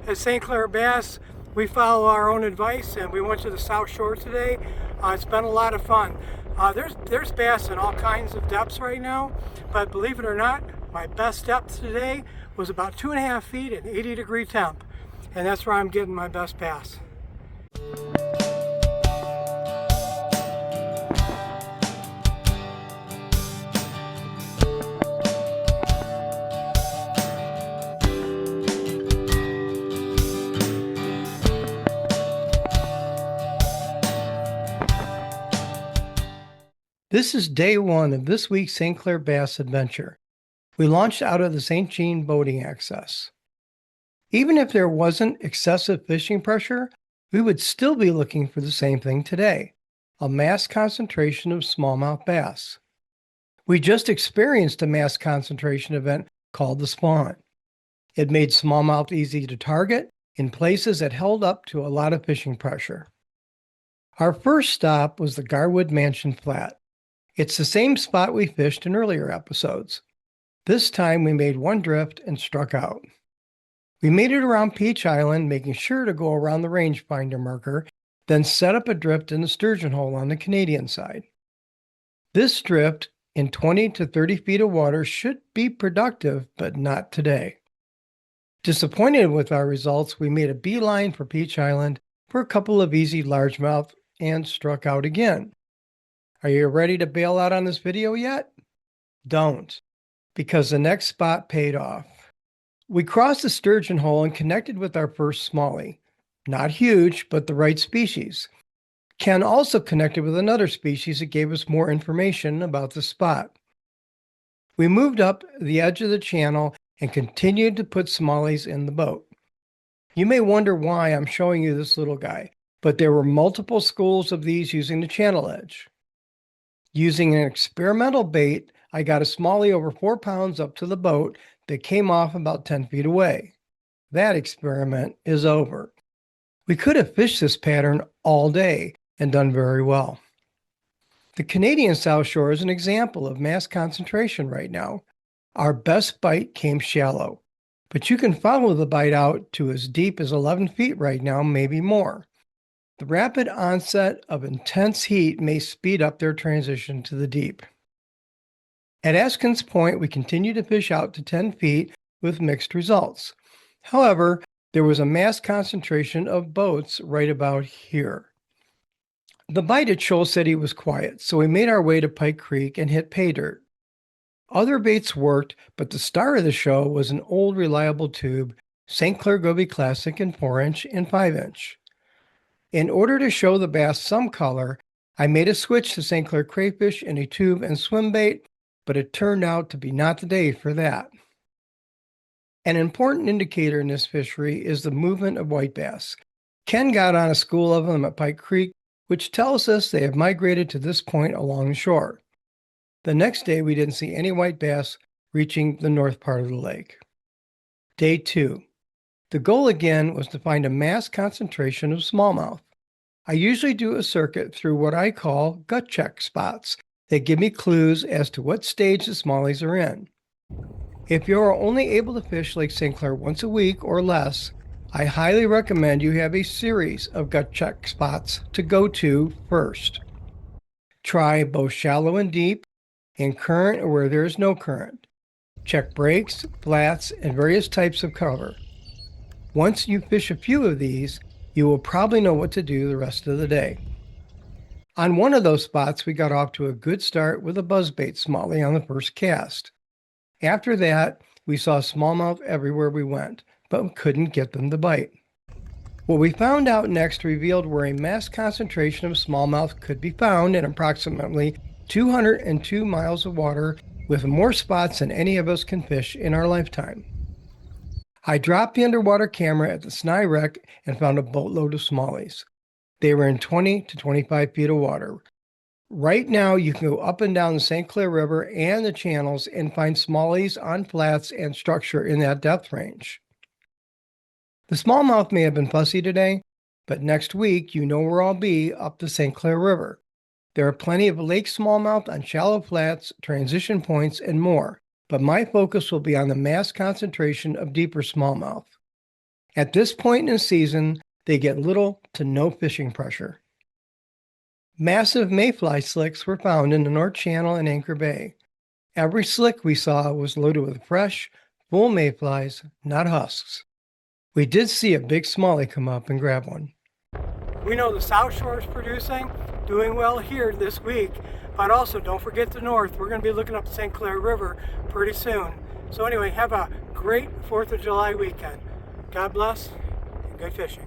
At St. Clair Bass, we follow our own advice and we went to the South Shore today. It's been a lot of fun. There's bass in all kinds of depths right now, but believe it or not, my best depth today was about 2.5 feet at 80-degree temp, and that's where I'm getting my best bass. This is day one of this week's St. Clair Bass adventure. We launched out of the St. Jean boating access. Even if there wasn't excessive fishing pressure, we would still be looking for the same thing today, a mass concentration of smallmouth bass. We just experienced a mass concentration event called the spawn. It made smallmouth easy to target in places that held up to a lot of fishing pressure. Our first stop was the Garwood Mansion flat. It's the same spot we fished in earlier episodes. This time we made one drift and struck out. We made it around Peche Island, making sure to go around the rangefinder marker, then set up a drift in the Sturgeon hole on the Canadian side. This drift in 20 to 30 feet of water should be productive, but not today. Disappointed with our results, we made a beeline for Peche Island for a couple of easy largemouth and struck out again. Are you ready to bail out on this video yet? Don't, because the next spot paid off. We crossed the Sturgeon hole and connected with our first smallie. Not huge, but the right species. Ken also connected with another species that gave us more information about the spot. We moved up the edge of the channel and continued to put smallies in the boat. You may wonder why I'm showing you this little guy, but there were multiple schools of these using the channel edge. Using an experimental bait, I got a smallie over 4 pounds up to the boat that came off about 10 feet away. That experiment is over. We could have fished this pattern all day and done very well. The Canadian South Shore is an example of mass concentration right now. Our best bite came shallow, but you can follow the bite out to as deep as 11 feet right now, maybe more. The rapid onset of intense heat may speed up their transition to the deep. At Askin's Point, we continued to fish out to 10 feet with mixed results. However, there was a mass concentration of boats right about here. The bite at Shoal City was quiet, so we made our way to Pike Creek and hit pay dirt. Other baits worked, but the star of the show was an old reliable tube, St. Clair Goby Classic in 4-inch and 5-inch. In order to show the bass some color, I made a switch to St. Clair crayfish in a tube and swim bait, but it turned out to be not the day for that. An important indicator in this fishery is the movement of white bass. Ken got on a school of them at Pike Creek, which tells us they have migrated to this point along the shore. The next day, we didn't see any white bass reaching the north part of the lake. Day 2. The goal again was to find a mass concentration of smallmouth. I usually do a circuit through what I call gut check spots that give me clues as to what stage the smallies are in. If you are only able to fish Lake St. Clair once a week or less, I highly recommend you have a series of gut check spots to go to first. Try both shallow and deep, and current or where there is no current. Check breaks, flats, and various types of cover. Once you fish a few of these, you will probably know what to do the rest of the day. On one of those spots, we got off to a good start with a buzzbait smallie on the first cast. After that, we saw smallmouth everywhere we went, but couldn't get them to bite. What we found out next revealed where a mass concentration of smallmouth could be found in approximately 202 miles of water, with more spots than any of us can fish in our lifetime. I dropped the underwater camera at the Sni Wreck and found a boatload of smallies. They were in 20 to 25 feet of water. Right now, you can go up and down the St. Clair River and the channels and find smallies on flats and structure in that depth range. The smallmouth may have been fussy today, but next week you know where I'll be up the St. Clair River. There are plenty of lake smallmouth on shallow flats, transition points, and more, but my focus will be on the mass concentration of deeper smallmouth. At this point in the season, they get little to no fishing pressure. Massive mayfly slicks were found in the North Channel and Anchor Bay. Every slick we saw was loaded with fresh, full mayflies, not husks. We did see a big smallie come up and grab one. We know the South Shore is producing, doing well here this week, but also don't forget the North. We're going to be looking up the St. Clair River pretty soon. So anyway, have a great 4th of July weekend. God bless and good fishing.